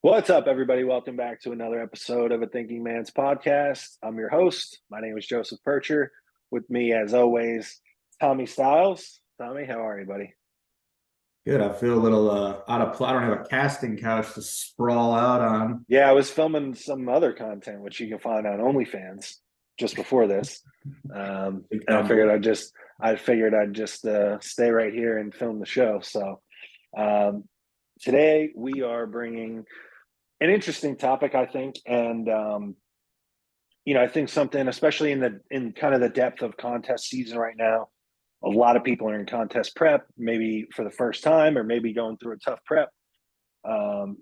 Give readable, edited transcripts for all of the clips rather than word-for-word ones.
What's up, everybody? Welcome back to another episode of A Thinking Man's Podcast. I'm your host. My name is Joseph PIRCHER. With me, as always, Tommy Stiles. Tommy, how are you, buddy? Good. I feel a little out of I don't have a casting couch to sprawl out on. Yeah, I was filming some other content, which you can find on OnlyFans just before this. Big And I time figured boy. I'd just stay right here and film the show. So um, today we are bringing an interesting topic, I think, and I think something, especially in kind of the depth of contest season right now, a lot of people are in contest prep, maybe for the first time, or maybe going through a tough prep. Um,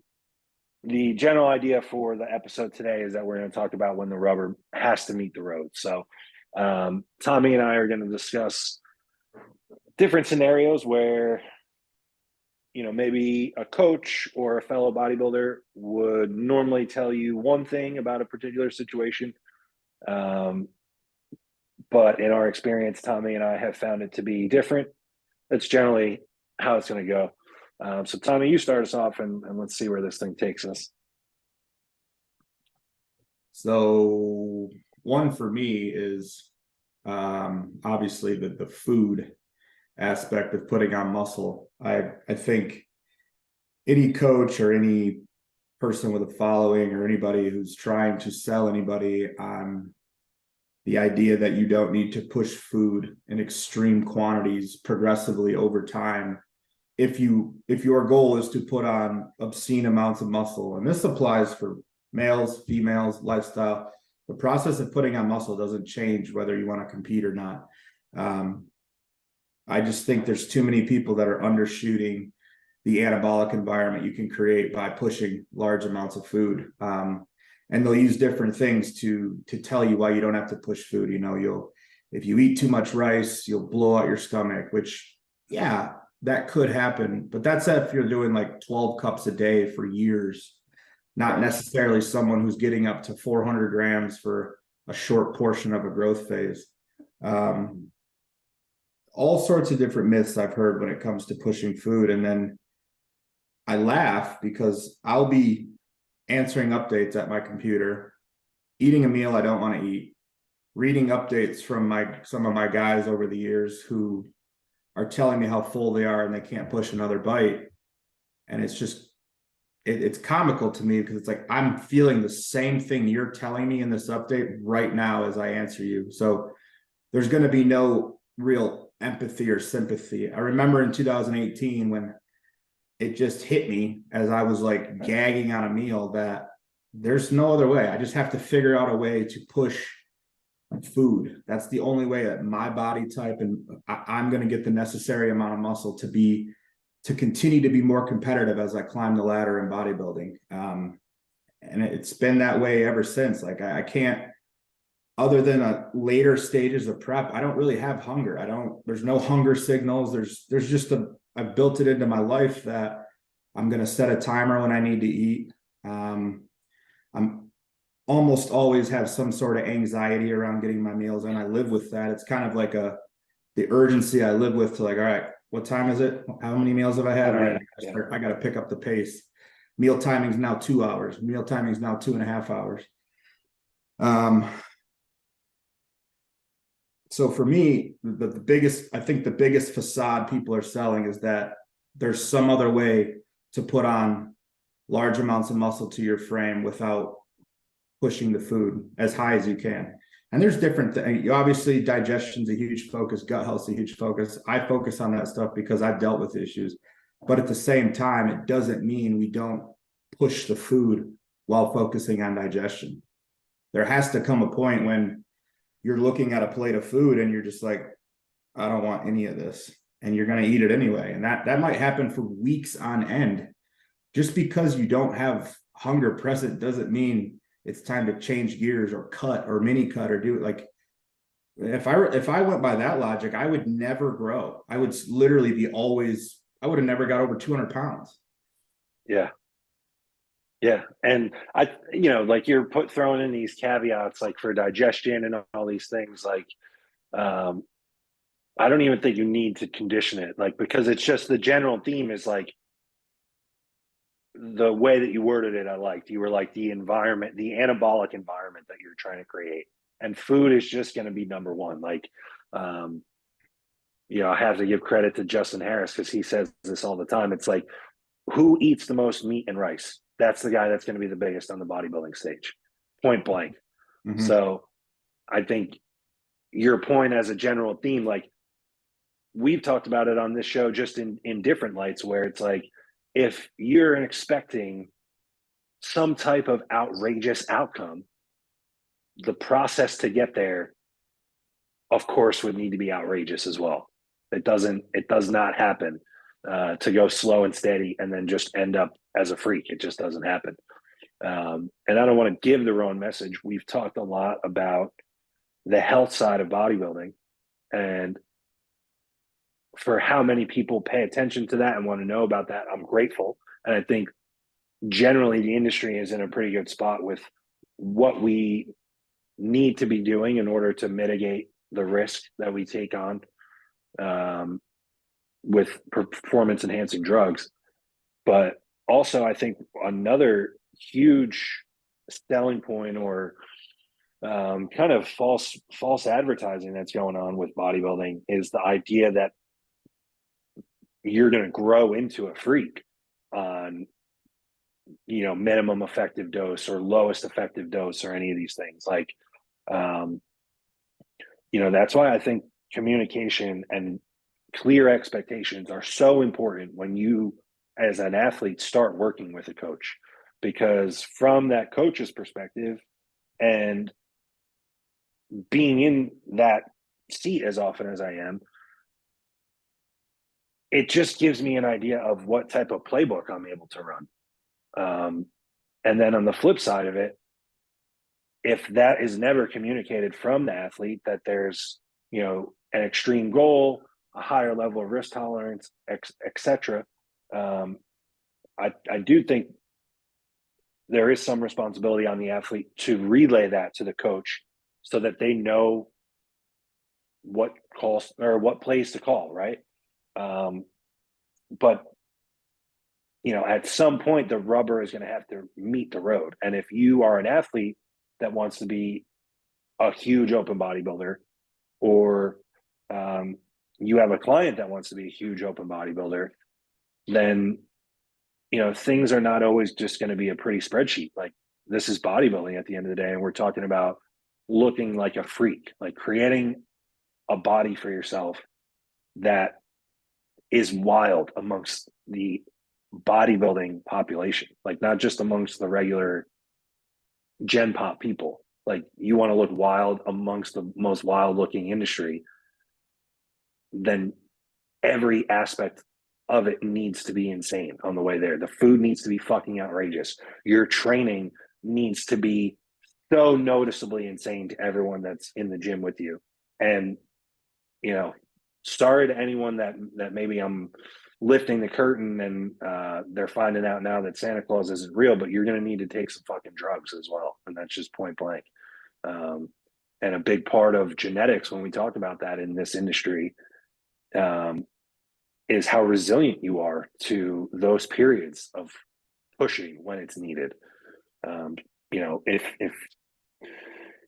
the general idea for the episode today is that we're going to talk about when the rubber has to meet the road. So, Tommy and I are going to discuss different scenarios where maybe a coach or a fellow bodybuilder would normally tell you one thing about a particular situation. Um, but in our experience, Tommy and I have found it to be different. That's generally how it's going to go. So, Tommy, you start us off and let's see where this thing takes us. So one for me is obviously the food aspect of putting on muscle. I think any coach or any person with a following or anybody who's trying to sell anybody on the idea that you don't need to push food in extreme quantities progressively over time if your goal is to put on obscene amounts of muscle. And this applies for males, females, lifestyle. The process of putting on muscle doesn't change whether you want to compete or not. I just think there's too many people that are undershooting the anabolic environment you can create by pushing large amounts of food. And they'll use different things to tell you why you don't have to push food. If you eat too much rice, you'll blow out your stomach, which, yeah, that could happen. But that's if you're doing like 12 cups a day for years, not Right. necessarily someone who's getting up to 400 grams for a short portion of a growth phase. All sorts of different myths I've heard when it comes to pushing food. And then I laugh because I'll be answering updates at my computer, eating a meal I don't want to eat, reading updates from some of my guys over the years who are telling me how full they are and they can't push another bite. And it's comical to me because it's like I'm feeling the same thing you're telling me in this update right now as I answer you. So there's going to be no real empathy or sympathy. I remember in 2018 when it just hit me as I was like gagging on a meal that there's no other way. I just have to figure out a way to push food. That's the only way that my body type and I'm going to get the necessary amount of muscle to continue to be more competitive as I climb the ladder in bodybuilding. And it's been that way ever since. Like I can't, other than later stages of prep, I don't really have hunger. There's no hunger signals. There's just I've built it into my life that I'm going to set a timer when I need to eat. I'm almost always have some sort of anxiety around getting my meals in. I live with that. It's kind of like the urgency I live with to like, all right, what time is it? How many meals have I had? All right, I got to pick up the pace. Meal timing is now 2 hours. Meal timing is now 2.5 hours. So for me, I think the biggest facade people are selling is that there's some other way to put on large amounts of muscle to your frame without pushing the food as high as you can. And there's different things. Obviously, digestion's a huge focus, gut health's a huge focus. I focus on that stuff because I've dealt with issues. But at the same time, it doesn't mean we don't push the food while focusing on digestion. There has to come a point when you're looking at a plate of food and you're just like, I don't want any of this. And you're going to eat it anyway. And that might happen for weeks on end. Just because you don't have hunger present doesn't mean it's time to change gears or cut or mini cut or do it. Like if I went by that logic, I would never grow. I would literally I would have never got over 200 pounds. Yeah. Yeah. And like you're throwing in these caveats, like for digestion and all these things, like, I don't even think you need to condition it, like, because it's just the general theme is like, the way that you worded it, I liked. You were like the environment, the anabolic environment that you're trying to create, and food is just going to be number one. Like, um, I have to give credit to Justin Harris because he says this all the time. It's like, who eats the most meat and rice? That's the guy that's going to be the biggest on the bodybuilding stage, point blank. Mhm. So I think your point as a general theme, like we've talked about it on this show, just in different lights, where it's like, if you're expecting some type of outrageous outcome, the process to get there, of course, would need to be outrageous as well. It does not happen to go slow and steady and then just end up as a freak. It just doesn't happen. And I don't want to give the wrong message. We've talked a lot about the health side of bodybuilding, and for how many people pay attention to that and want to know about that, I'm grateful. And I think generally the industry is in a pretty good spot with what we need to be doing in order to mitigate the risk that we take on with performance enhancing drugs. But also, I think another huge selling point, or kind of false advertising that's going on with bodybuilding, is the idea that you're going to grow into a freak on minimum effective dose or lowest effective dose or any of these things. Like, um, that's why I think communication and clear expectations are so important when you, as an athlete, start working with a coach, because from that coach's perspective, and being in that seat as often as I am, it just gives me an idea of what type of playbook I'm able to run. And then on the flip side of it, if that is never communicated from the athlete, that there's, an extreme goal, a higher level of risk tolerance, etc., I do think there is some responsibility on the athlete to relay that to the coach so that they know what calls or what plays to call, right? But at some point the rubber is going to have to meet the road. And if you are an athlete that wants to be a huge open bodybuilder, or you have a client that wants to be a huge open bodybuilder, then things are not always just going to be a pretty spreadsheet. Like, this is bodybuilding at the end of the day, and we're talking about looking like a freak, like creating a body for yourself that is wild amongst the bodybuilding population, like not just amongst the regular gen pop people. Like, you want to look wild amongst the most wild looking industry, then every aspect of it needs to be insane on the way there. The food needs to be fucking outrageous. Your training needs to be so noticeably insane to everyone that's in the gym with you. And, sorry to anyone that maybe I'm lifting the curtain and they're finding out now that Santa Claus isn't real, but you're going to need to take some fucking drugs as well. And that's just point blank. And a big part of genetics, when we talk about that in this industry, is how resilient you are to those periods of pushing when it's needed. If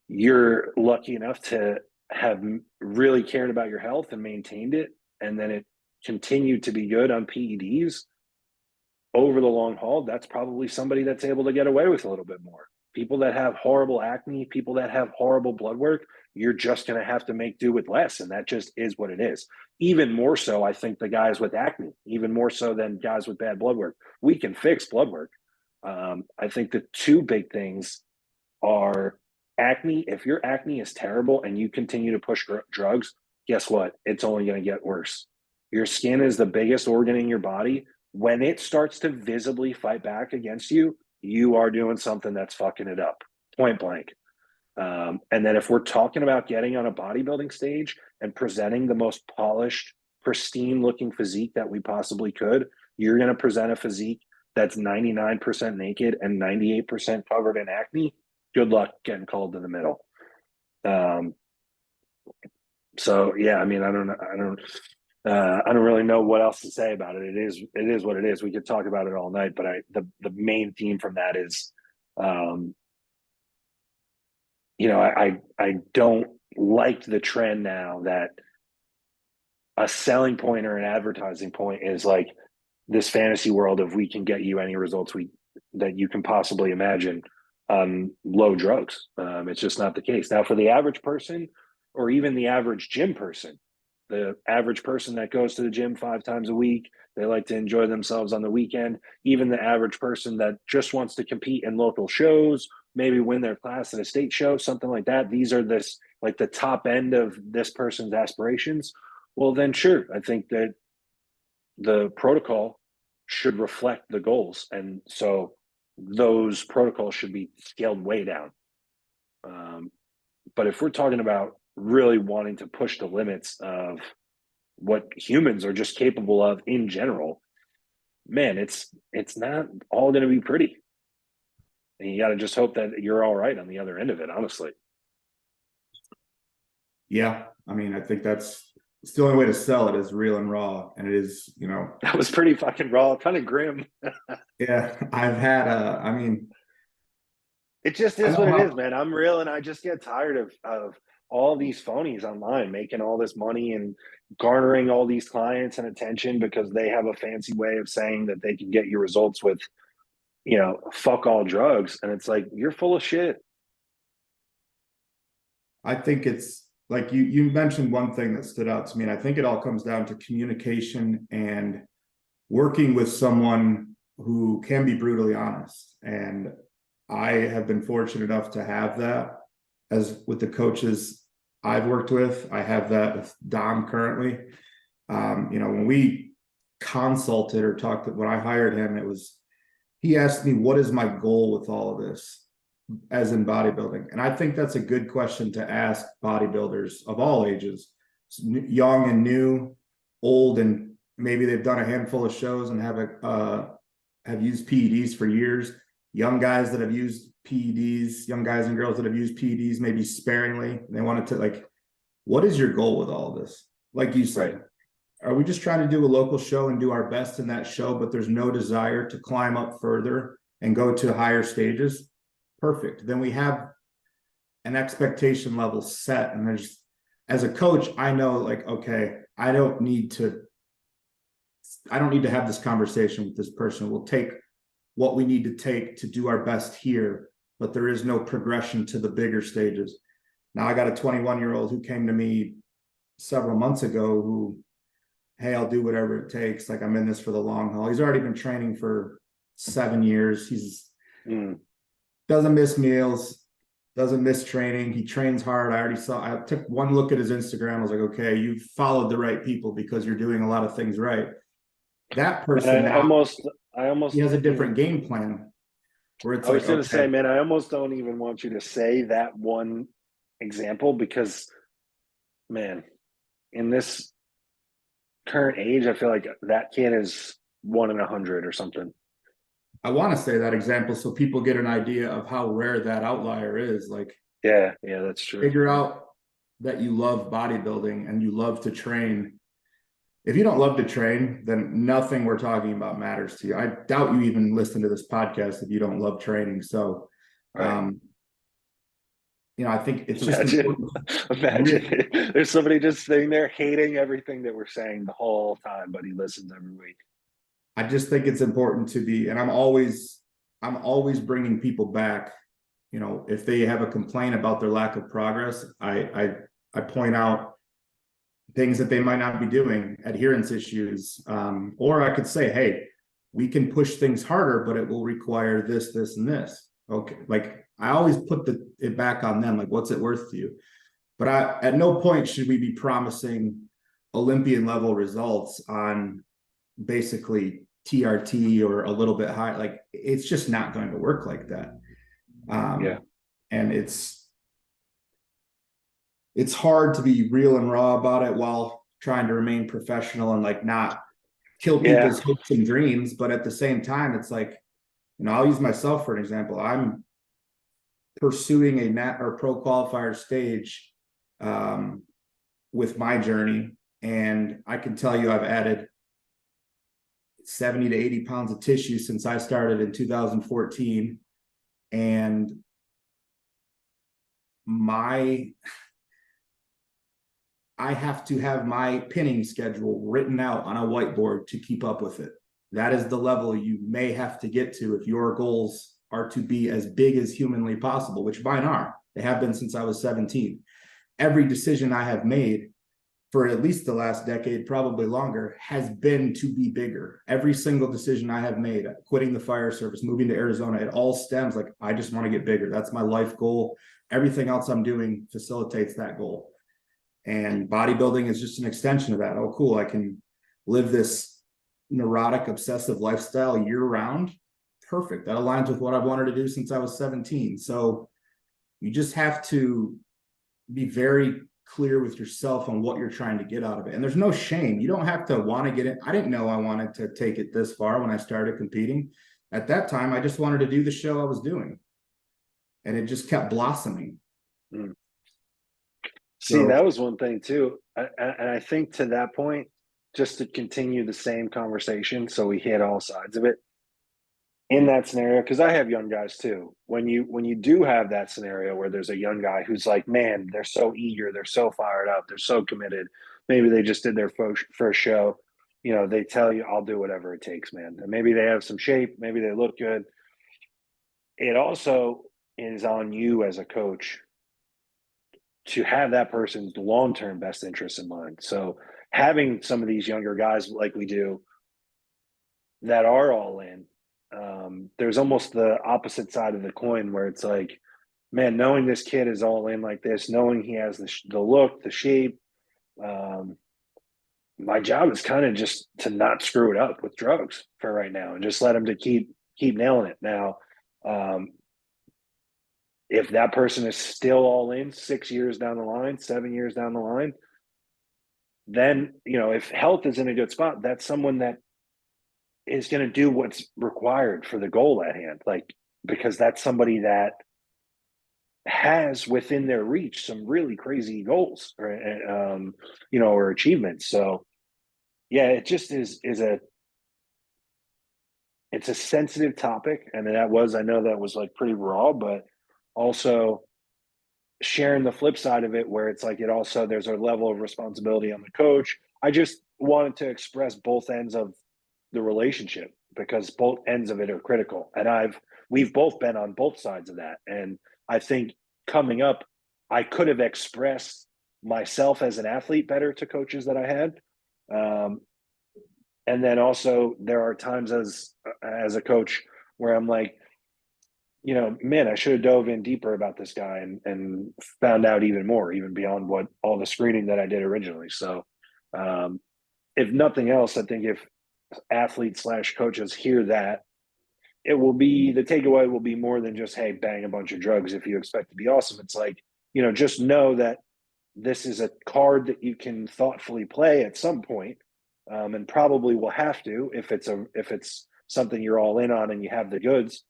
you're lucky enough to have really cared about your health and maintained it, and then it continued to be good on PEDs over the long haul, that's probably somebody that's able to get away with a little bit more. People that have horrible acne, people that have horrible blood work, you're just going to have to make do with less. And that just is what it is. Even more so, I think the guys with acne, even more so than guys with bad blood work, we can fix blood work. I think the two big things are acne. If your acne is terrible and you continue to push drugs, guess what? It's only going to get worse. Your skin is the biggest organ in your body. When it starts to visibly fight back against you, you are doing something that's fucking it up, point blank. And then if we're talking about getting on a bodybuilding stage and presenting the most polished, pristine looking physique that we possibly could, you're going to present a physique that's 99% naked and 98% covered in acne. Good luck getting called to the middle. So yeah, I mean, I don't I don't really know what else to say about it. It is what it is. We could talk about it all night, but the main theme from that is, um, I don't like the trend now that a selling point or an advertising point is like this fantasy world of we can get you any results that you can possibly imagine on low drugs. It's just not the case. Now, for the average person or even the average gym person, the average person that goes to the gym 5 times a week, they like to enjoy themselves on the weekend. Even the average person that just wants to compete in local shows, maybe win their class at a state show, something like that. These are this like the top end of this person's aspirations. Well, then sure, I think that the protocol should reflect the goals. And so those protocols should be scaled way down. But if we're talking about really wanting to push the limits of what humans are just capable of in general, man, it's not all going to be pretty. And you got to just hope that you're all right on the other end of it, honestly. Yeah, I mean, I think it's the only way to sell it is real and raw, and it is, That was pretty fucking raw, kind of grim. yeah, I've had I mean, It just I is know what it is, how. man. I'm real, and I just get tired of all these phonies online making all this money and garnering all these clients and attention because they have a fancy way of saying that they can get you results with, fuck all drugs. And it's like, you're full of shit. I think it's like you mentioned one thing that stood out to me, and I think it all comes down to communication and working with someone who can be brutally honest. And I have been fortunate enough to have that as with the coaches I've worked with. I have that with Dom currently. When we consulted or talked, when I hired him, he asked me, what is my goal with all of this as in bodybuilding? And I think that's a good question to ask bodybuilders of all ages, young and new, old, and maybe they've done a handful of shows and have used PEDs for years. Young guys that have used PEDs, young guys and girls that have used PEDs, maybe sparingly. They wanted to what is your goal with all of this? Like you said, Right. are we just trying to do a local show and do our best in that show, but there's no desire to climb up further and go to higher stages? Perfect. Then we have an expectation level set. And as a coach, I know okay, I don't need to have this conversation with this person. We'll take what we need to take to do our best here, but there is no progression to the bigger stages. Now I got a 21-year-old who came to me several months ago who, hey, I'll do whatever it takes. Like, I'm in this for the long haul. He's already been training for 7 years. He's doesn't miss meals, doesn't miss training. He trains hard. I took one look at his Instagram. I was like, okay, you followed the right people because you're doing a lot of things right. That person I almost he has a different game plan where it's I was like, gonna say, okay, man, I almost don't even want you to say that one example because, man, in this current age, I feel like that kid is 1 in 100 or something. I want to say that example so people get an idea of how rare that outlier is. Yeah, that's true. Figure out that you love bodybuilding and you love to train. If you don't love to train, then nothing we're talking about matters to you. I doubt you even listen to this podcast if you don't love training. So, Right. I think it's just Imagine, imagine there's somebody just sitting there hating everything that we're saying the whole time, but he listens every week. I just think it's important to be, and I'm always bringing people back. If they have a complaint about their lack of progress, I point out things that they might not be doing, adherence issues, or I could say, hey, we can push things harder, but it will require this, this, and this. Okay, I always put it back on them. What's it worth to you? But at no point should we be promising Olympian level results on basically TRT or a little bit high. It's just not going to work like that. And it's hard to be real and raw about it while trying to remain professional and not kill people's hopes and dreams. But at the same time, it's I'll use myself for an example. I'm pursuing a NAT or pro qualifier stage with my journey. And I can tell you I've added 70 to 80 pounds of tissue since I started in 2014. And I have to have my pinning schedule written out on a whiteboard to keep up with it. That is the level you may have to get to if your goals are to be as big as humanly possible, which mine are. They have been since I was 17. Every decision I have made for at least the last decade, probably longer, has been to be bigger. Every single decision I have made, quitting the fire service, moving to Arizona, it all stems like, I just want to get bigger. That's my life goal. Everything else I'm doing facilitates that goal. And bodybuilding is just an extension of that. Oh, cool. I can live this neurotic, obsessive lifestyle year round. Perfect. That aligns with what I've wanted to do since I was 17. So you just have to be very clear with yourself on what you're trying to get out of it. And there's no shame. You don't have to want to get it. I didn't know I wanted to take it this far when I started competing. At that time, I just wanted to do the show I was doing. And it just kept blossoming. Mm. See, that was one thing too. And I think to that point, just to continue the same conversation, so we hit all sides of it, in that scenario, because I have young guys too. When you do have that scenario where there's a young guy who's like, man, they're so eager, they're so fired up, they're so committed. Maybe they just did their first show. You know, they tell you, I'll do whatever it takes, man. And maybe they have some shape, maybe they look good. It also is on you as a coach to have that person's long-term best interest in mind. So having some of these younger guys like we do that are all in, there's almost the opposite side of the coin where it's like, man, knowing this kid is all in like this, knowing he has the look, the shape, my job is kind of just to not screw it up with drugs for right now and just let him to keep nailing it. Now, if that person is still all in 6 years down the line, 7 years down the line, then, you know, if health is in a good spot, that's someone that is going to do what's required for the goal at hand. Like, because that's somebody that has within their reach some really crazy goals or, you know, or achievements. So yeah, it just is it's a sensitive topic. And I know that was like pretty raw, but also sharing the flip side of it where it's like there's a level of responsibility on the coach. I just wanted to express both ends of the relationship because both ends of it are critical. And we've both been on both sides of that. And I think coming up, I could have expressed myself as an athlete better to coaches that I had. And then also there are times as a coach where I'm like, you know, man, I should have dove in deeper about this guy and found out even more, even beyond what all the screening that I did originally. So if nothing else, I think if athletes / coaches hear that, the takeaway will be more than just, hey, bang a bunch of drugs if you expect to be awesome. It's like, you know, just know that this is a card that you can thoughtfully play at some point, and probably will have to if it's something you're all in on and you have the goods.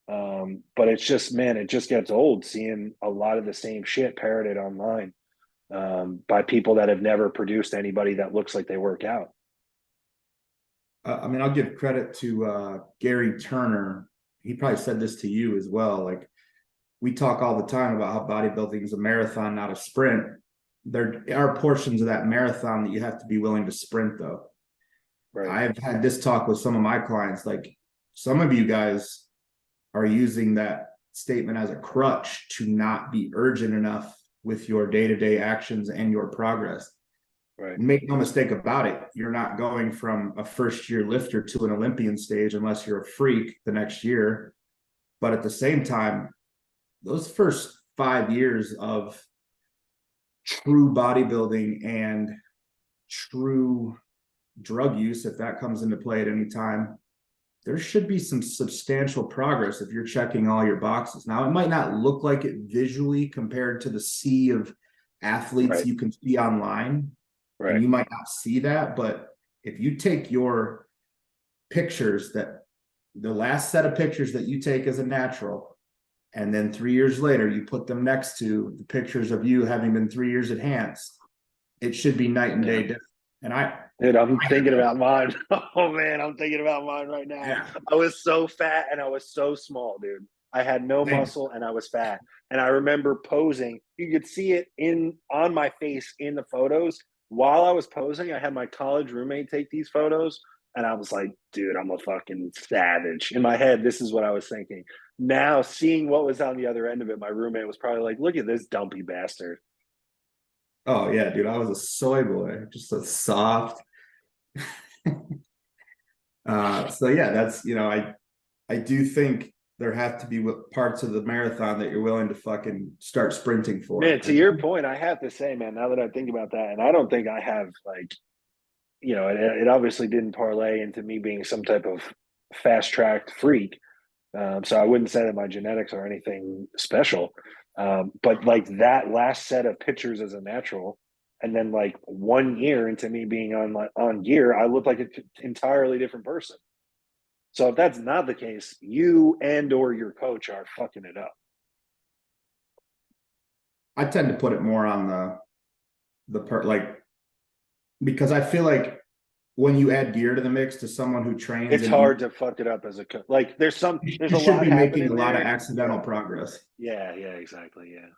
But it's just, man, it just gets old seeing a lot of the same shit parroted online by people that have never produced anybody that looks like they work out. I mean, I'll give credit to Gary Turner. He probably said this to you as well. Like, we talk all the time about how bodybuilding is a marathon, not a sprint. There are portions of that marathon that you have to be willing to sprint, though. Right. I've had this talk with some of my clients. Like, some of you guys are using that statement as a crutch to not be urgent enough with your day-to-day actions and your progress. Right. Make no mistake about it. You're not going from a first-year lifter to an Olympian stage unless you're a freak the next year. But at the same time, those first 5 years of true bodybuilding and true drug use, if that comes into play at any time, there should be some substantial progress if you're checking all your boxes. Now, it might not look like it visually compared to the sea of athletes you can see online. Right. And you might not see that, but if you take your pictures, that the last set of pictures that you take as a natural, and then 3 years later, you put them next to the pictures of you having been 3 years enhanced, it should be night and day difference. And I, Dude, I'm thinking about mine. Oh man, I'm thinking about mine right now. yeah, I was so fat and I was so small, dude. I had no same. muscle and I was fat. And I remember posing. You could see it in on my face in the photos. While I was posing, I had my college roommate take these photos. And I was like, dude, I'm a fucking savage. In my head, this is what I was thinking. Now, seeing what was on the other end of it, my roommate was probably like, look at this dumpy bastard. Oh yeah, dude, I was a soy boy, just a soft. So yeah, that's, I do think there have to be parts of the marathon that you're willing to fucking start sprinting for. Man, to your point, I have to say, man, now that I think about that, and I don't think I have like, it obviously didn't parlay into me being some type of fast tracked freak. So I wouldn't say that my genetics are anything special. But like that last set of pictures as a natural, and then like 1 year into me being on gear, I look like an entirely different person. So if that's not the case, you and or your coach are fucking it up. I tend to put it more on the part, like, because I feel like when you add gear to the mix to someone who trains It's and you, hard to fuck it up as a coach. Like there's you a should lot be making a happening lot of there. accidental progress. Yeah, yeah, exactly. Yeah.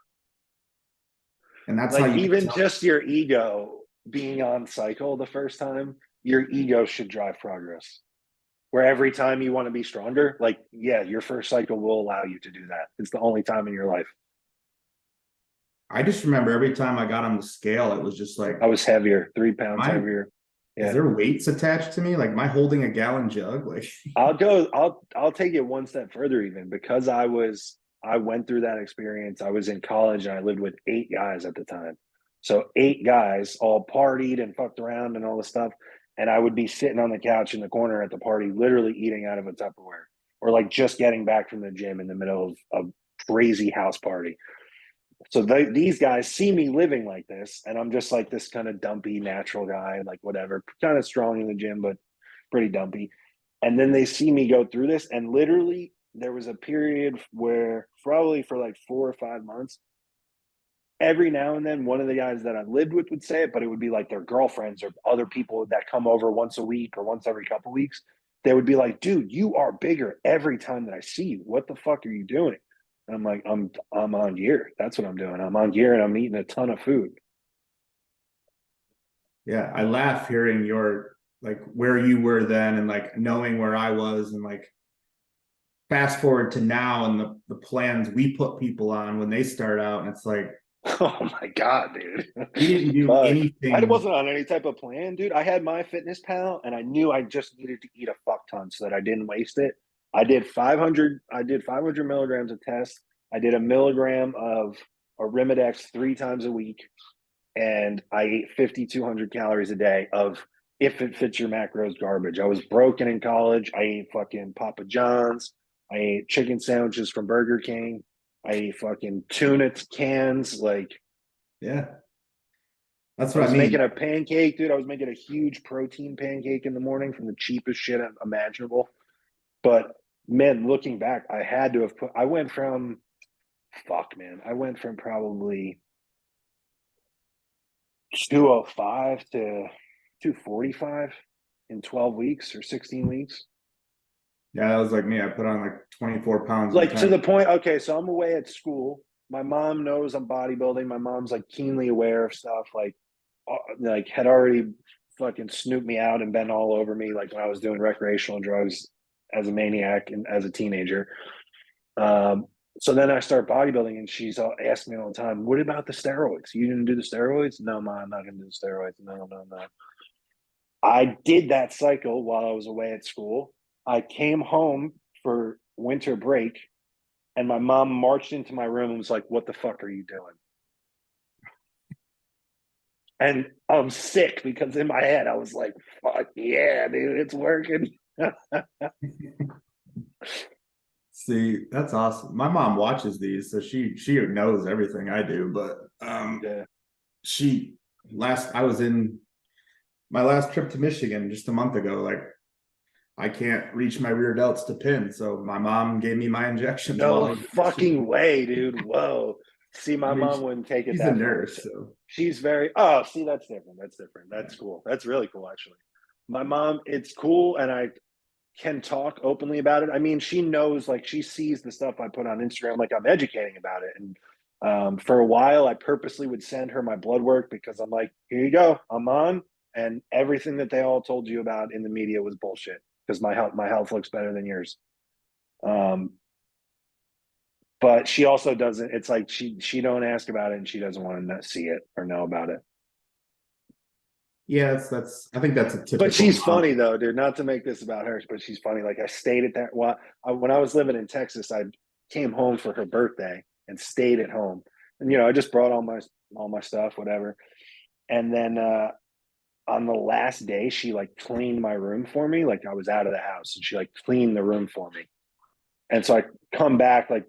And that's how Like you can even tell. just your ego being on cycle the first time, your ego should drive progress. Where every time you want to be stronger, like, yeah, your first cycle will allow you to do that. It's the only time in your life. I just remember every time I got on the scale, it was just like, I was heavier, 3 pounds my, heavier. is Yeah. there weights attached to me? Like, am I holding a gallon jug? Like, I'll take it one step further even because I went through that experience. I was in college and I lived with 8 guys at the time. So 8 guys all partied and fucked around and all this stuff. And I would be sitting on the couch in the corner at the party, literally eating out of a Tupperware or like just getting back from the gym in the middle of a crazy house party. So these guys see me living like this, and I'm just like this kind of dumpy natural guy, like whatever, kind of strong in the gym, but pretty dumpy. And then they see me go through this, and literally there was a period where probably for like 4 or 5 months, every now and then one of the guys that I lived with would say it, but it would be like their girlfriends or other people that come over once a week or once every couple of weeks. They would be like, dude, you are bigger every time that I see you. What the fuck are you doing? And I'm like, I'm on gear. That's what I'm doing. I'm on gear and I'm eating a ton of food. yeah, I laugh hearing your, like, where you were then and like knowing where I was, and like fast forward to now and the plans we put people on when they start out. And it's like, Oh my God, dude. we didn't do Fuck. I anything. wasn't on any type of plan, dude. I had my fitness pal and I knew I just needed to eat a fuck ton so that I didn't waste it. I did 500 milligrams of test. I did a milligram of Arimidex 3 times a week. And I ate 5,200 calories a day of if it fits your macros garbage. I was broken in college. I ate fucking Papa John's. I ate chicken sandwiches from Burger King. I ate fucking tuna cans. Like Yeah, that's I what I was mean. making a pancake, dude. I was making a huge protein pancake in the morning from the cheapest shit imaginable. But man, looking back, I had to have put. I went from fuck, man. I went from probably 205 to 245 in 12 weeks or 16 weeks. Yeah, that was like me. I put on like 24 pounds in Like to 10. the point, okay, so I'm away at school. My mom knows I'm bodybuilding. My mom's like keenly aware of stuff, like had already fucking snooped me out and been all over me like when I was doing recreational drugs as a maniac and as a teenager. Um, so then I start bodybuilding and she's asking me all the time, what about the steroids? You didn't do the steroids? No, mom, I'm not gonna do the steroids. No, no, no. I did that cycle while I was away at school. I came home for winter break and my mom marched into my room and was like, what the fuck are you doing? And I'm sick because in my head I was like, fuck yeah, dude, it's working. See, that's awesome. My mom watches these, so she knows everything I do. But Yeah. she last I was in my last trip to Michigan just a month ago. Like, I can't reach my rear delts to pin, so my mom gave me my injections while No I was in Michigan. fucking way, dude. Whoa. See, I my mean, mom wouldn't take it she's a that far. nurse, so She's very, oh, see, that's different. That's different. That's cool. That's really cool, actually. My mom, it's cool, and I can talk openly about it. I mean, she knows, like, she sees the stuff I put on Instagram, like I'm educating about it. And for a while, I purposely would send her my blood work because I'm like, here you go, I'm on, and everything that they all told you about in the media was bullshit because my health looks better than yours. Um, but she also doesn't. It's like she don't ask about it, and she doesn't want to see it or know about it. yeah, that's I think that's a But typical she's mom. funny though, dude. Not to make this about her, but she's funny. Like I stayed at that. Well, when I was living in Texas, I came home for her birthday and stayed at home. And I just brought all my stuff, whatever. And then on the last day, she like cleaned my room for me. Like I was out of the house, and she like cleaned the room for me. And so I come back, like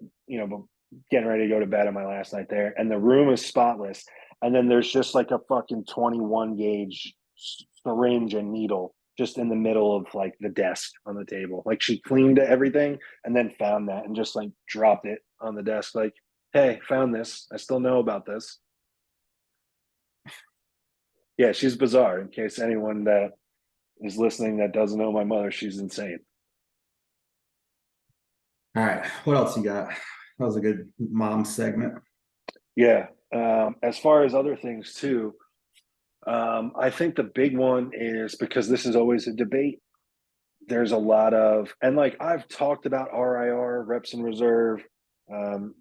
getting ready to go to bed on my last night there, and the room is spotless. And then there's just like a fucking 21 gauge syringe and needle just in the middle of like the desk on the table. Like she cleaned everything and then found that and just like dropped it on the desk. Like, hey, found this. I still know about this. Yeah, she's bizarre. In case anyone that is listening that doesn't know my mother, she's insane. All right, what else you got? That was a good mom segment. Yeah. As far as other things too, I think the big one is because this is always a debate. There's a lot of, and like I've talked about RIR, reps in reserve. Um,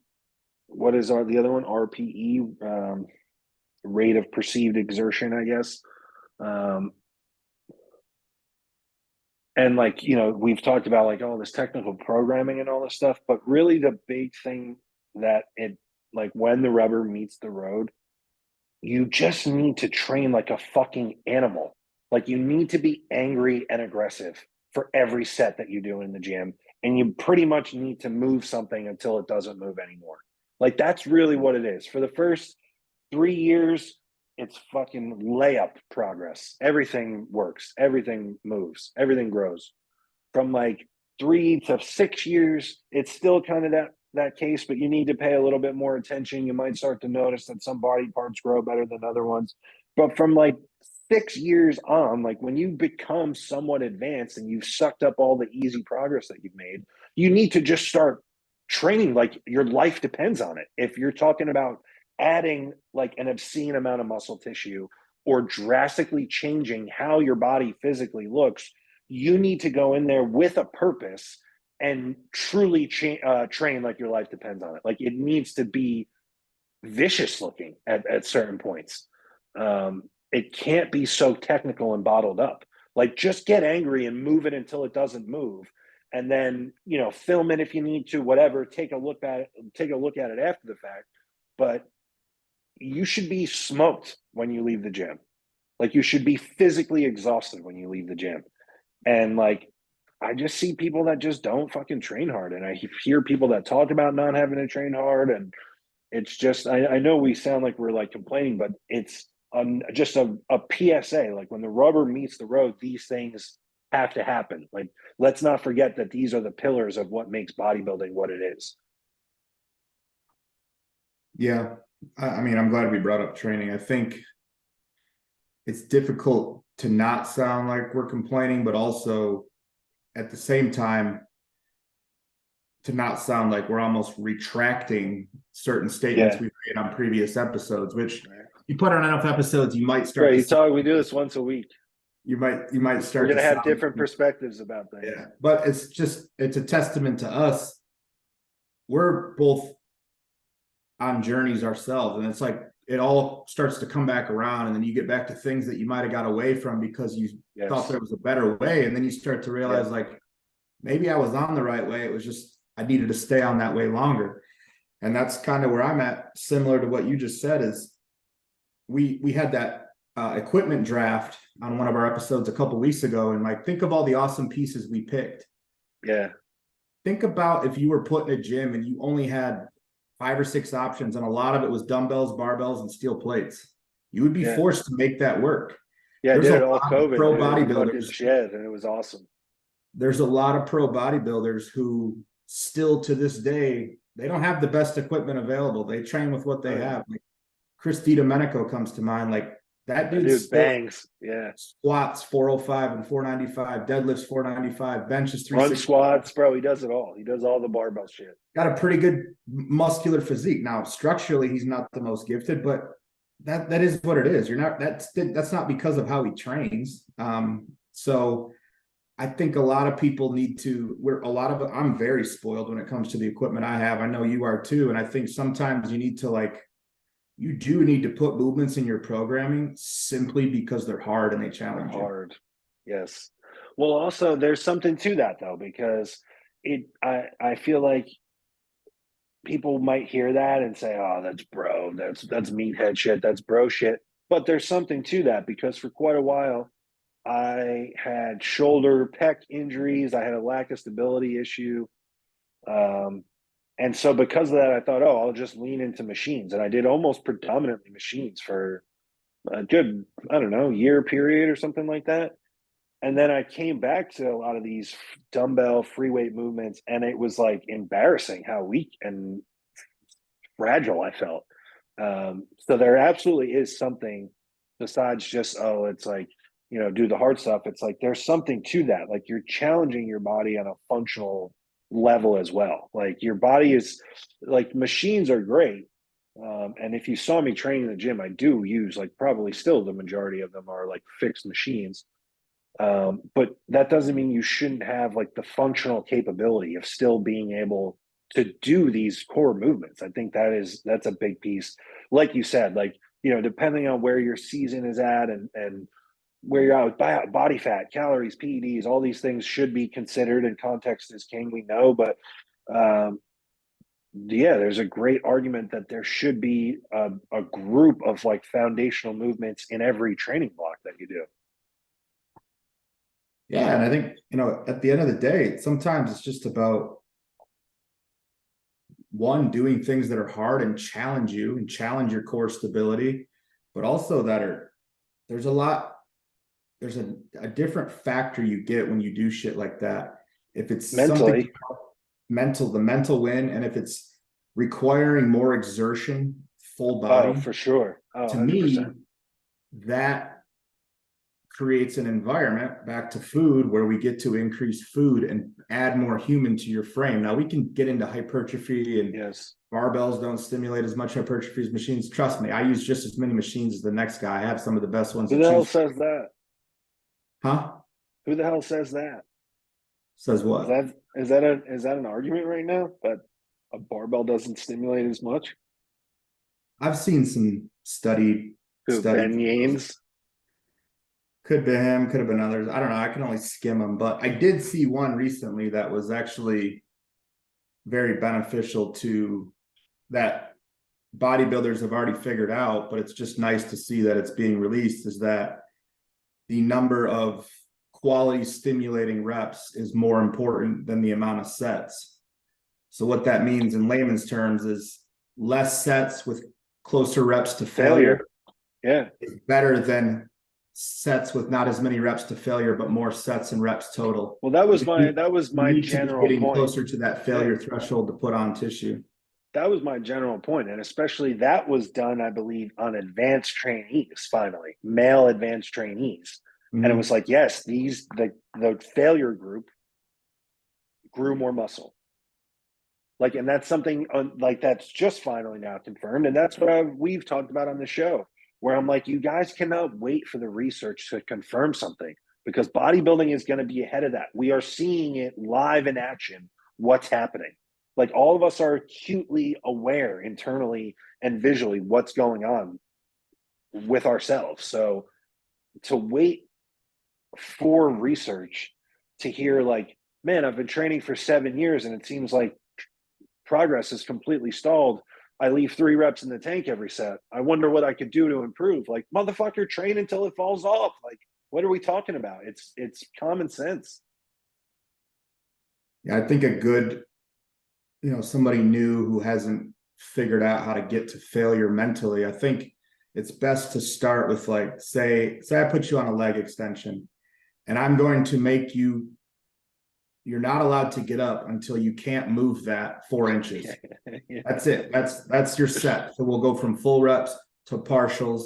what is the other one? RPE, rate of perceived exertion, I guess. Um, and like, we've talked about like all this technical programming and all this stuff, but really the big thing that like when the rubber meets the road, you just need to train like a fucking animal. Like you need to be angry and aggressive for every set that you do in the gym. And you pretty much need to move something until it doesn't move anymore. Like that's really what it is. For the first 3 years, it's fucking layup progress. Everything works, everything moves, everything grows. From like 3 to 6 years, it's still kind of that case, but you need to pay a little bit more attention. You might start to notice that some body parts grow better than other ones. But from like 6 years on, like when you become somewhat advanced and you've sucked up all the easy progress that you've made, you need to just start training like your life depends on it. If you're talking about adding like an obscene amount of muscle tissue or drastically changing how your body physically looks, you need to go in there with a purpose and truly train like your life depends on it. Like it needs to be vicious looking at certain points. It can't be so technical and bottled up. Like just get angry and move it until it doesn't move, and then film it if you need to. Whatever, take a look at it after the fact. But you should be smoked when you leave the gym. Like you should be physically exhausted when you leave the gym. And like I just see people that just don't fucking train hard. And I hear people that talk about not having to train hard. And it's just, I know we sound like we're like complaining, but it's just a PSA. Like when the rubber meets the road, these things have to happen. Like, let's not forget that these are the pillars of what makes bodybuilding what it is. Yeah, I mean, I'm glad we brought up training. I think it's difficult to not sound like we're complaining, but also at the same time to not sound like we're almost retracting certain statements Yeah. we've made on previous episodes, which you put on enough episodes, you might start Right. to We do this once a week. you might We're start going to to have sound, different perspectives about things. yeah, but it's a testament to us. We're both on journeys ourselves, and it's like it all starts to come back around, and then you get back to things that you might have got away from because you thought there was a better way, and then you start to realize like maybe I was on the right way. It was just I needed to stay on that way longer. And that's kind of where I'm at, similar to what you just said. Is we had that equipment draft on one of our episodes a couple weeks ago, and like think of all the awesome pieces we picked. Yeah. Think about if you were put in a gym and you only had 5 or 6 options, and a lot of it was dumbbells, barbells, and steel plates. You would be forced to make that work. Yeah, I There's did a it all lot of COVID, pro dude, in the fucking bodybuilders. shed, and it was awesome. There's a lot of pro bodybuilders who still to this day they don't have the best equipment available. They train with what they Right. have. Like Chris DiDomenico comes to mind. Like that That dude dude still bangs. Yeah. squats 405 and 495, deadlifts 495, benches Run 360. squats, bro. He does it all. He does all the barbell shit. Got a pretty good muscular physique. Now, structurally, he's not the most gifted, but that is what it is. You're not that's not because of how he trains. So I think a lot of people need to, I'm very spoiled when it comes to the equipment I have. I know you are too. And I think sometimes you need to you do need to put movements in your programming simply because they're hard and they challenge you. Hard. Yes. Well, also there's something to that though, because I feel like people might hear that and say, oh, that's bro, that's meathead shit, that's bro shit. But there's something to that because for quite a while I had shoulder pec injuries, I had a lack of stability issue. And so because of that, I thought, oh, I'll just lean into machines. And I did almost predominantly machines for a good, I don't know, year period or something like that. And then I came back to a lot of these dumbbell free weight movements, and it was like embarrassing how weak and fragile I felt. So there absolutely is something besides just, oh, it's like, do the hard stuff. It's like there's something to that. Like you're challenging your body on a functional level as well. Like your body is like machines are great. And if you saw me training in the gym, I do use like probably still the majority of them are like fixed machines. But that doesn't mean you shouldn't have like the functional capability of still being able to do these core movements. I think that's a big piece. Like you said, like, depending on where your season is at and where you're at with body fat, calories, PEDs, all these things should be considered, and context is king, we know. But yeah, there's a great argument that there should be a group of like foundational movements in every training block that you do. Yeah. And I think, at the end of the day, sometimes it's just about one, doing things that are hard and challenge you and challenge your core stability, but also there's a different factor you get when you do shit like that. If it's Mentally, the mental win, and if it's requiring more exertion, full body, for sure. Oh, to 100%. me, that creates an environment back to food where we get to increase food and add more human to your frame. Now we can get into hypertrophy, and Yes. barbells don't stimulate as much hypertrophy as machines. Trust me, I use just as many machines as the next guy. I have some of the best ones. Who the hell says that? Huh? Who the hell says that? Says what? Is that an argument right now that a barbell doesn't stimulate as much? I've seen some study. Ben Yanes? Could be him, could have been others. I don't know. I can only skim them, but I did see one recently that was actually very beneficial to that bodybuilders have already figured out, but it's just nice to see that it's being released, is that the number of quality stimulating reps is more important than the amount of sets. So what that means in layman's terms is less sets with closer reps to failure. Yeah. Is better than sets with not as many reps to failure, but more sets and reps total. Well, that was my general getting point. Closer to that failure threshold to put on tissue. That was my general point, and especially that was done, I believe, on advanced trainees. Finally, male advanced trainees, and it was like, yes, the failure group grew more muscle. Like, and that's something like that's just finally now confirmed, and that's what we've talked about on the show. Where I'm like, you guys cannot wait for the research to confirm something, because bodybuilding is going to be ahead of that. We are seeing it live in action. What's happening? Like all of us are acutely aware internally and visually what's going on with ourselves. So to wait for research to hear like, man, I've been training for 7 years and it seems like progress is completely stalled. I leave 3 reps in the tank every set. I wonder what I could do to improve. Like, motherfucker, train until it falls off. Like, what are we talking about? It's common sense. Yeah, I think a good, somebody new who hasn't figured out how to get to failure mentally, I think it's best to start with like, say I put you on a leg extension and I'm going to make you, you're not allowed to get up until you can't move that 4 inches. Yeah. That's it. That's your set. So we'll go from full reps to partials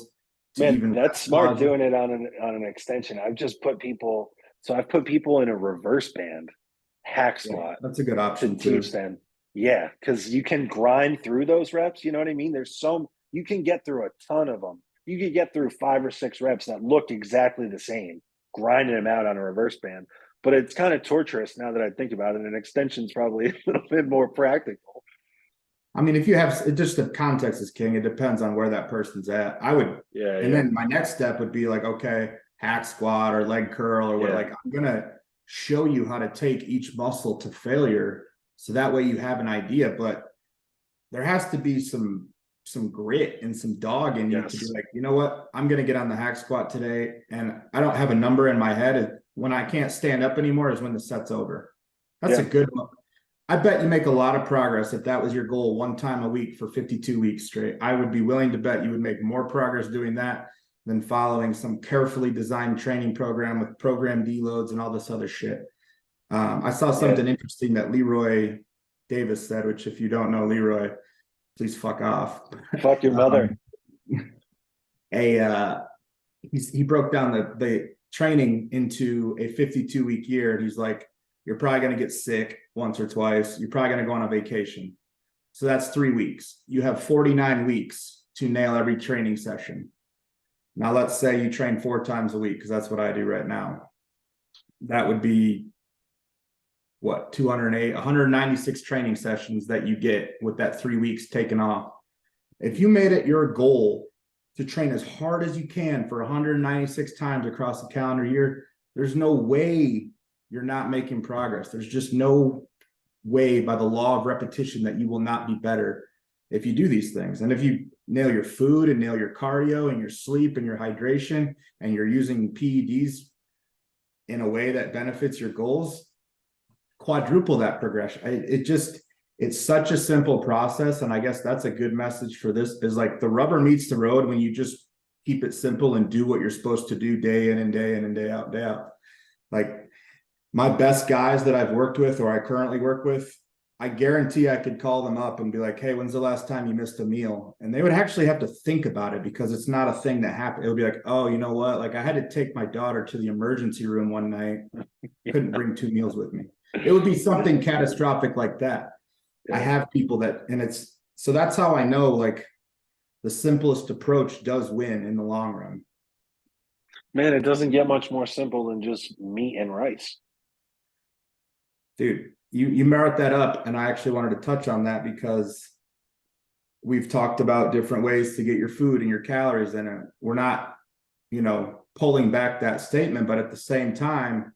to Man, even that's rest smart pauses. doing it on an extension. I've put people in a reverse band hack Yeah, squat that's a good to option teach too. them. Yeah, because you can grind through those reps. You know what I mean? You can get through a ton of them. You could get through 5 or 6 reps that look exactly the same, grinding them out on a reverse band. But it's kind of torturous now that I think about it. An extension's probably a little bit more practical. I mean, if you have it, just the context is king. It depends on where that person's at. I would, Yeah, and yeah, then my next step would be like, okay, hack squat or leg curl or what. yeah. Like, I'm gonna show you how to take each muscle to failure, so that way you have an idea. But there has to be some grit and some dog in you to be Yes. like, you know what, I'm gonna get on the hack squat today, and I don't have a number in my head. When I can't stand up anymore is when the set's over. That's a Yeah. good one. I bet you make a lot of progress if that was your goal 1 time a week for 52 weeks straight. I would be willing to bet you would make more progress doing that than following some carefully designed training program with program deloads and all this other shit. I saw Yeah. something interesting that Leroy Davis said, which if you don't know Leroy, please fuck off. Fuck your mother. a he broke down the training into a 52-week year, and he's like, you're probably going to get sick once or twice. You're probably going to go on a vacation. So that's 3 weeks. You have 49 weeks to nail every training session. Now, let's say you train 4 times a week, because that's what I do right now. That would be what, 208, 196 training sessions that you get with that 3 weeks taken off. If you made it your goal to train as hard as you can for 196 times across the calendar year, there's no way you're not making progress. There's just no way, by the law of repetition, that you will not be better if you do these things. And if you nail your food and nail your cardio and your sleep and your hydration, and you're using PEDs in a way that benefits your goals, quadruple that progression. It's such a simple process. And I guess that's a good message for this, is like the rubber meets the road when you just keep it simple and do what you're supposed to do day in and day in and day out. Like, my best guys that I've worked with, or I currently work with, I guarantee I could call them up and be like, hey, when's the last time you missed a meal? And they would actually have to think about it, because it's not a thing that happened. It would be like, oh, you know what? Like, I had to take my daughter to the emergency room one night. Couldn't bring 2 meals with me. It would be something catastrophic like that. I have people that, and it's, so that's how I know, like, the simplest approach does win in the long run. Man, it doesn't get much more simple than just meat and rice. Dude, you merit that up, and I actually wanted to touch on that because we've talked about different ways to get your food and your calories in it. We're not, pulling back that statement, but at the same time,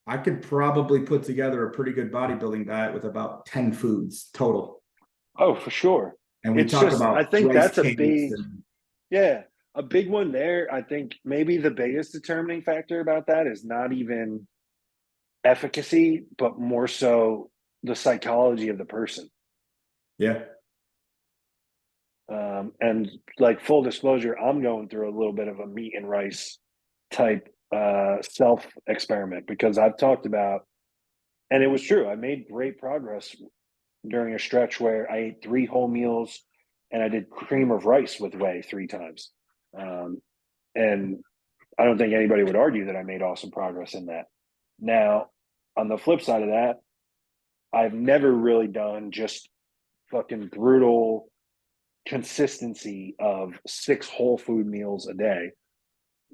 I could probably put together a pretty good bodybuilding diet with about 10 foods total. Oh, for sure. And we It's talk just, about I think rice that's a cakes big, and yeah, a big one there. I think maybe the biggest determining factor about that is not even efficacy, but more so the psychology of the person. yeah. And like, full disclosure, I'm going through a little bit of a meat and rice type self experiment, because I've talked about, and it was true, I made great progress during a stretch where I ate 3 whole meals and I did cream of rice with whey 3 times. And I don't think anybody would argue that I made awesome progress in that. Now, on the flip side of that, I've never really done just fucking brutal consistency of 6 whole food meals a day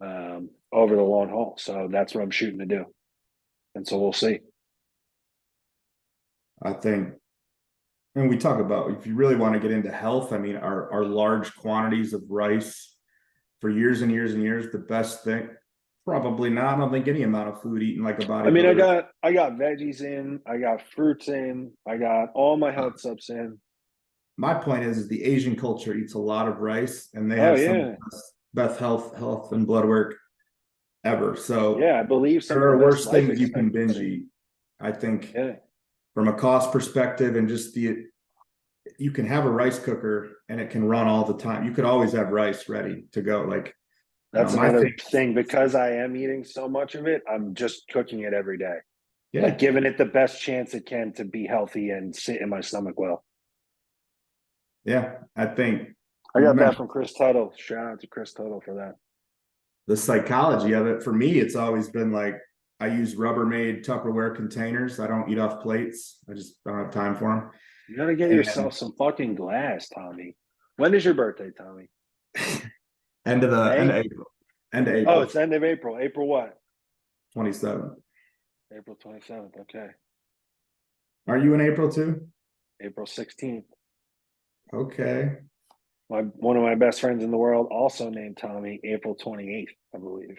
over the long haul. So that's what I'm shooting to do. And so we'll see. I think, and we talk about, if you really want to get into health, I mean, are large quantities of rice for years and years and years the best thing? Probably not. I don't think any amount of food eaten like a bodybuilder. I mean, I got veggies in, I got fruits in, I got all my health subs in. My point is the Asian culture eats a lot of rice, and they Oh have some of yeah, the best health and blood work ever. So yeah. I believe some there of are the best worse life things you can binge expectancy. eat. I think Yeah, from a cost perspective, and just you can have a rice cooker and it can run all the time. You could always have rice ready to go. Like, that's my another thing, thing. Because I am eating so much of it, I'm just cooking it every day. Like giving it the best chance it can to be healthy and sit in my stomach well. Yeah, I think I you got that mentioned from Chris Tuttle. Shout out to Chris Tuttle for that. the psychology of it. For me, it's always been like I use Rubbermaid Tupperware containers. I don't eat off plates. I just don't have time for them. You gotta get yourself some fucking glass, Tommy. When is your birthday, Tommy? End of May? April. End of Oh, April. it's end of April. April what? 27th. April 27th. Okay. Are you in April too? April 16th. Okay. One of my best friends in the world, also named Tommy, April 28th, I believe.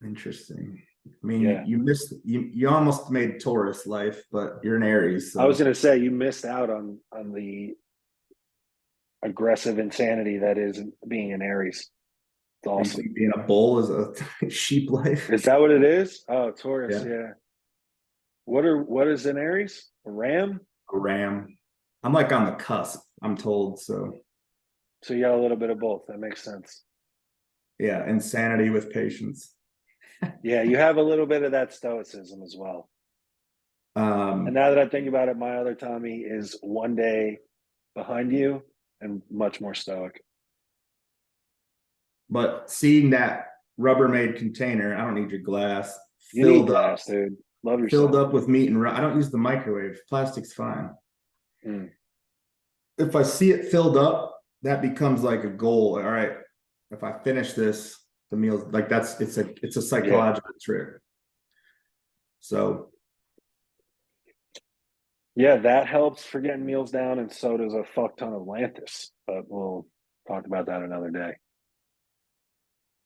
Interesting. I mean, Yeah. you almost made Taurus life, but you're an Aries. So. I was gonna say you missed out on the aggressive insanity that is being an Aries. It's awesome. Being a bull is a sheep life. Is that what it is? Oh, Taurus, Yeah. yeah. What is an Aries? A ram? A ram. I'm like on the cusp, I'm told. So you got a little bit of both. That makes sense. yeah, insanity with patience. Yeah, you have a little bit of that stoicism as well. And now that I think about it, my other Tommy is one day behind you and much more stoic. But seeing that Rubbermaid container, I don't need your glass. You need glass, dude. Love yourself. Filled up with meat and I don't use the microwave. Plastic's fine. If I see it filled up, that becomes like a goal. All right, if I finish this, the meal's like it's a psychological trick. So yeah, that helps for getting meals down, and so does a fuck ton of Lantus. But we'll talk about that another day.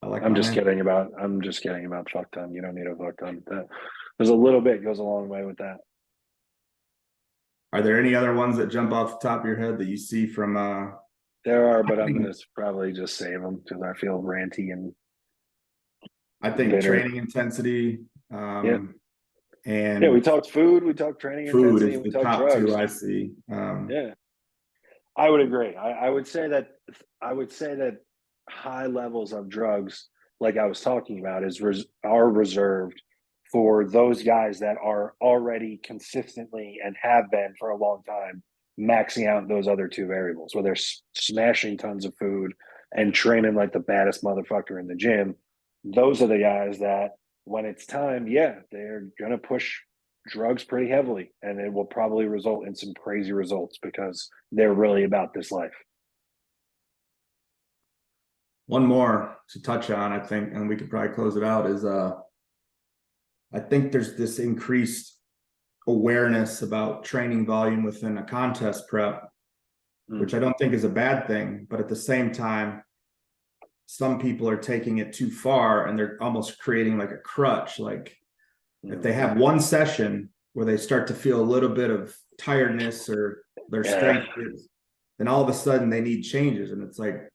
I'm just kidding about fuck ton. You don't need a fuck ton. There's a little bit goes a long way with that. Are there any other ones that jump off the top of your head that you see from There are, but I'm gonna probably just save them because I feel ranty and I think bitter. Training intensity. And yeah, we talked food, we talked training intensity, is we the top drugs. Two I see. Yeah, I would agree. I would say that high levels of drugs, like I was talking about, are reserved for those guys that are already consistently and have been for a long time maxing out those other two variables, where they're smashing tons of food and training like the baddest motherfucker in the gym. Those are the guys that when it's time, they're going to push drugs pretty heavily, and it will probably result in some crazy results because they're really about this life. One more to touch on, I think, and we could probably close it out, is I think there's this increased awareness about training volume within a contest prep, which I don't think is a bad thing, but at the same time, some people are taking it too far and they're almost creating like a crutch. Like if they have one session where they start to feel a little bit of tiredness or their strength, then all of a sudden they need changes. And it's like,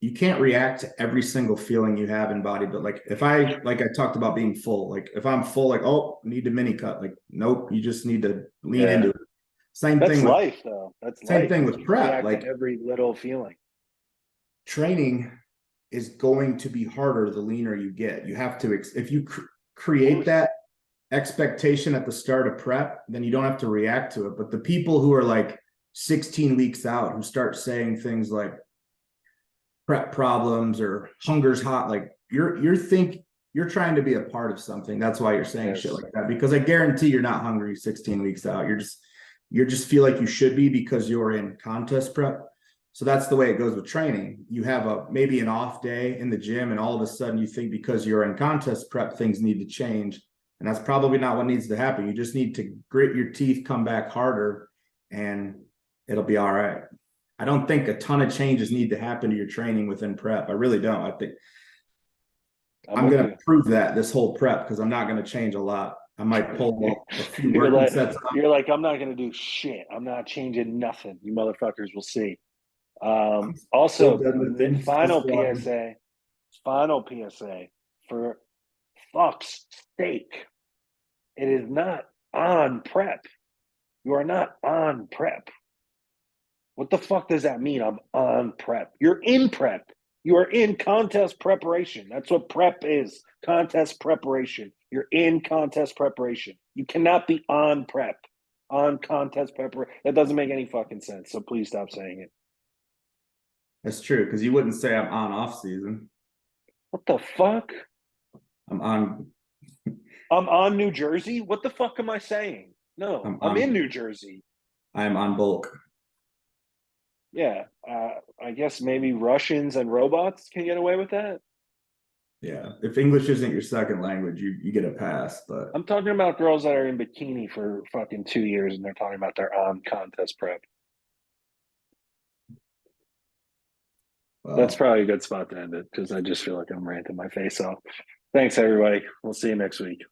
you can't react to every single feeling you have in body. But like I talked about being full, like if I'm full, like, oh, I need to mini cut, like, nope, you just need to lean into it. That's thing with life though. That's same life. thing with prep. Like every little feeling. Training is going to be harder the leaner you get. You have to, if you create that expectation at the start of prep, then you don't have to react to it. But the people who are like 16 weeks out, who start saying things like prep problems or hunger's hot, like you're trying to be a part of something. That's why you're saying shit like that, because I guarantee you're not hungry 16 weeks out. You just feel like you should be because you're in contest prep. So that's the way it goes with training. You have maybe an off day in the gym, and all of a sudden you think because you're in contest prep, things need to change. And that's probably not what needs to happen. You just need to grit your teeth, come back harder, and it'll be all right. I don't think a ton of changes need to happen to your training within prep. I really don't. I think I'm going to prove that this whole prep, because I'm not going to change a lot. I might pull a few working sets. You're like, I'm not going to do shit. I'm not changing nothing. You motherfuckers will see. Also, the final PSA for fuck's sake. It is not on prep. You are not on prep. What the fuck does that mean? I'm on prep. You're in prep. You are in contest preparation. That's what prep is. Contest preparation. You're in contest preparation. You cannot be on prep, on contest preparation. That doesn't make any fucking sense. So please stop saying it. That's true, because you wouldn't say I'm on off season. What the fuck? I'm on. I'm on New Jersey? What the fuck am I saying? No, I'm in New Jersey. I'm on bulk. Yeah, I guess maybe Russians and robots can get away with that. Yeah, if English isn't your second language, you get a pass. But I'm talking about girls that are in bikini for fucking 2 years and they're talking about their on contest prep. That's well, probably a good spot to end it because I just feel like I'm ranting my face off. Thanks, everybody. We'll see you next week.